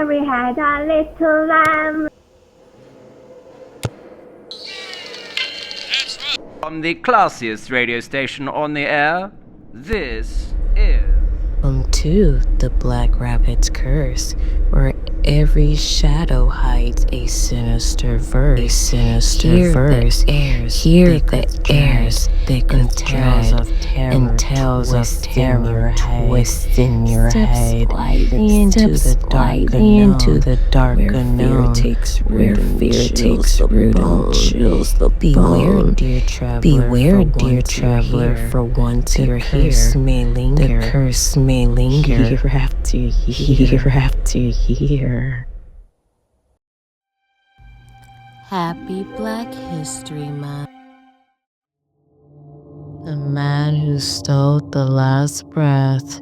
Mary had a little lamb. From the classiest radio station on the air, this is... Welcome to the Black Rabbit's Curse, where every shadow hides a sinister verse. Hear the airs thick with tales of terror twist in your head into the dark unknown, where fear takes root and chills the bone. Beware, dear traveler, for once you're here, the curse may linger year after year. Happy Black History Month. The Man Who Stole the Last Breath,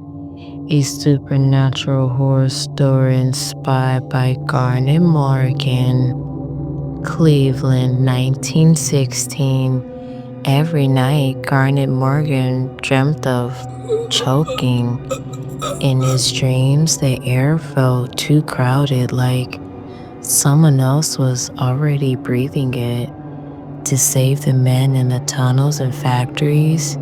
a supernatural horror story inspired by Garrett Morgan. Cleveland, 1916. Every night, Garrett Morgan dreamt of choking. In his dreams, the air felt too crowded, like someone else was already breathing it. To save the men in the tunnels and factories,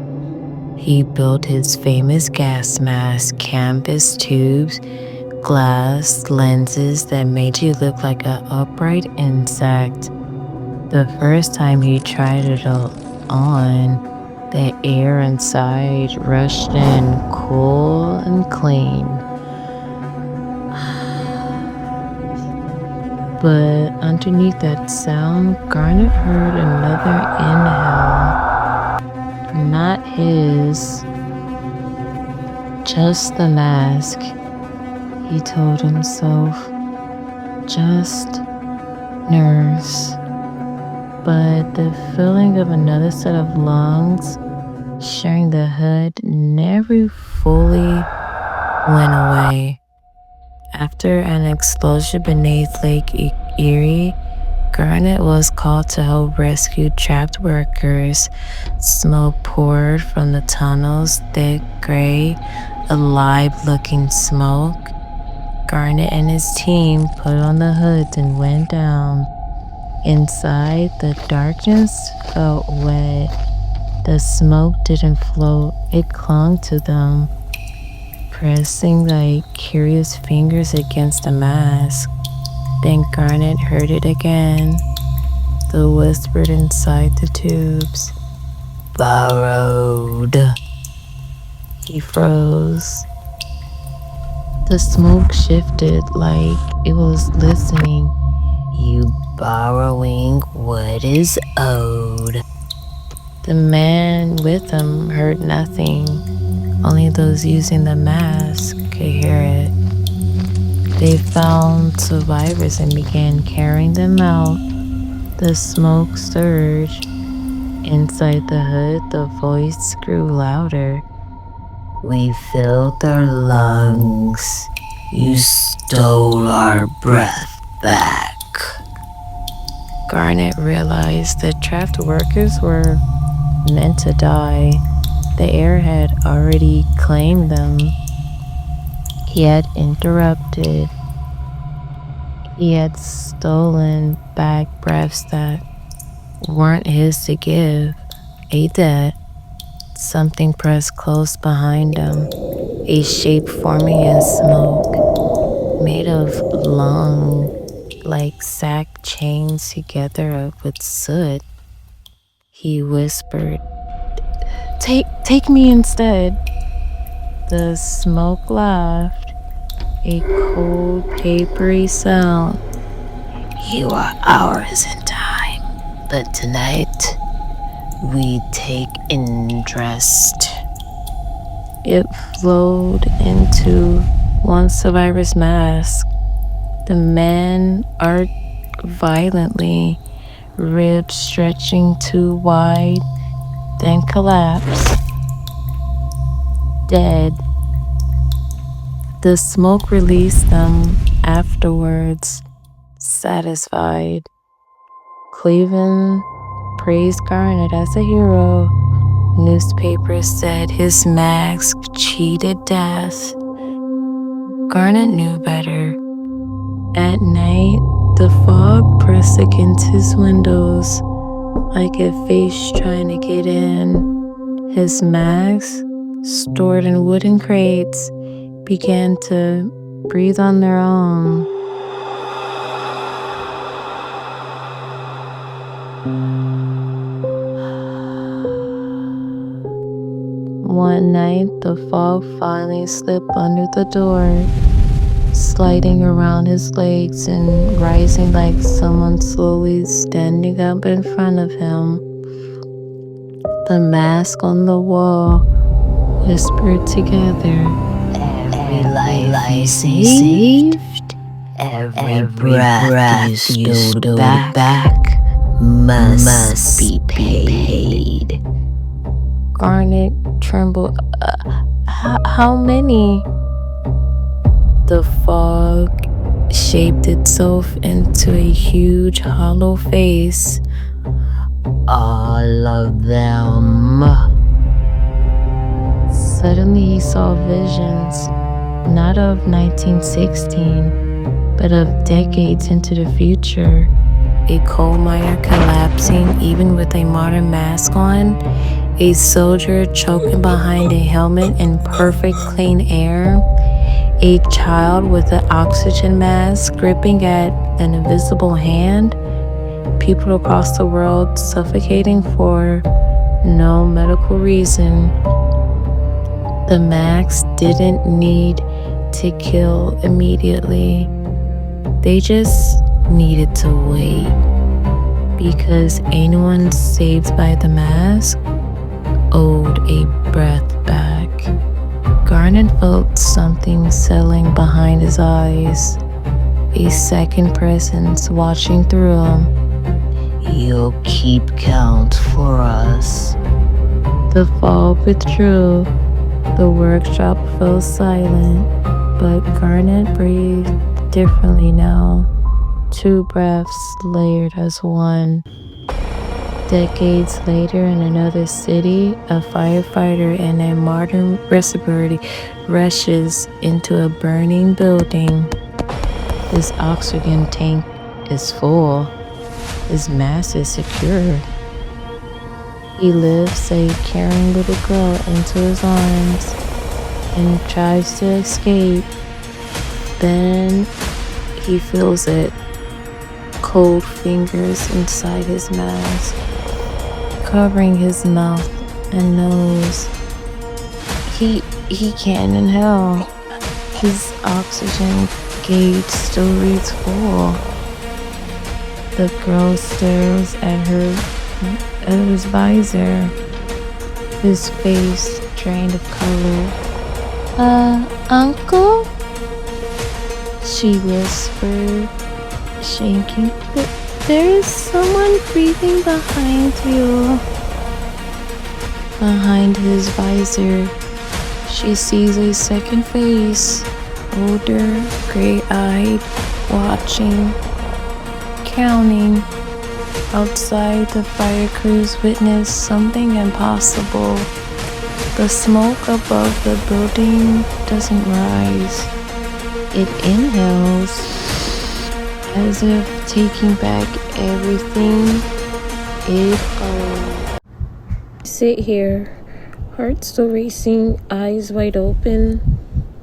he built his famous gas mask, canvas tubes, glass lenses that made you look like an upright insect. The first time he tried it on, the air inside rushed in cool and clean. But underneath that sound, Garrett heard another inhale. Not his, just the mask. He told himself, just nerves. But the feeling of another set of lungs sharing the hood never fully went away. After an explosion beneath Lake Erie, Garrett was called to help rescue trapped workers. Smoke poured from the tunnels, thick, gray, alive-looking smoke. Garrett and his team put on the hoods and went down. Inside, the darkness felt wet. The smoke didn't float, it clung to them, pressing like curious fingers against the mask. Then Garrett heard it again. The whisper inside the tubes. Borrowed. He froze. The smoke shifted like it was listening. You borrowing what is owed. The man with him heard nothing. Only those using the mask could hear it. They found survivors and began carrying them out. The smoke surged. Inside the hood, the voice grew louder. We filled their lungs. You stole our breath back. Garrett realized the trapped workers were meant to die. The air had already claimed them. He had interrupted. He had stolen back breaths that weren't his to give. A debt. Something pressed close behind him. A shape forming in smoke, made of long, like sack chains together with soot. He whispered, Take me instead. The smoke laughed, a cold, papery sound. You are ours in time, but tonight we take interest. It flowed into one survivor's mask. The man arced violently, ribs stretching too wide, then collapsed. Dead. The smoke released them afterwards, satisfied. Cleveland praised Garrett as a hero. Newspapers said his mask cheated death. Garrett knew better. At night, the fog pressed against his windows like a face trying to get in. His masks, stored in wooden crates, began to breathe on their own. One night, the fog finally slipped under the door, sliding around his legs and rising like someone slowly standing up in front of him. The mask on the wall whispered together, "Every life you saved, every breath you stowed back must be paid." Garnet trembled. How many? The fog shaped itself into a huge hollow face. All of them. Suddenly he saw visions, not of 1916, but of decades into the future. A coal miner collapsing even with a modern mask on, a soldier choking behind a helmet in perfect clean air, a child with an oxygen mask gripping at an invisible hand, people across the world suffocating for no medical reason. The masks didn't need to kill immediately. They just needed to wait, because anyone saved by the mask owed a breath back. Garnet felt something settling behind his eyes, a second presence watching through him. "You'll keep count for us." The fog withdrew. The workshop fell silent, but Garnet breathed differently now. 2 breaths layered as one. Decades later, in another city, a firefighter in a modern respirator rushes into a burning building. His oxygen tank is full. His mask is secure. He lifts a caring little girl into his arms and tries to escape. Then he feels it. Cold fingers inside his mask, covering his mouth and nose. He can't inhale. His oxygen gauge still reads full. The girl stares at his visor, his face drained of color. Uncle? She whispered, shaking. There is someone breathing behind you. Behind his visor, she sees a second face, older, gray-eyed, watching, counting. Outside, the fire crews witness something impossible. The smoke above the building doesn't rise. It inhales, as if taking back everything it owned. Sit here, heart still racing, eyes wide open.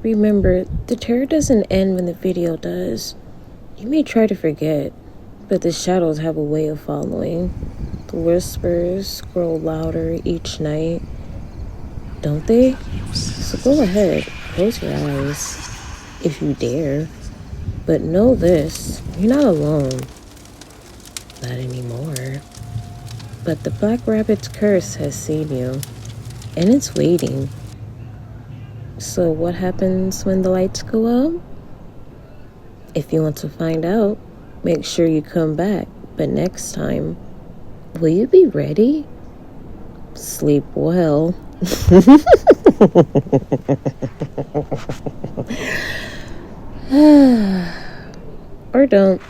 Remember, the terror doesn't end when the video does. You may try to forget, but the shadows have a way of following. The whispers grow louder each night, don't they? So go ahead, close your eyes, if you dare. But know this, you're not alone. Not anymore. But the Black Rabbit's curse has seen you, and it's waiting. So what happens when the lights go out? If you want to find out, make sure you come back. But next time, will you be ready? Sleep well. Or don't.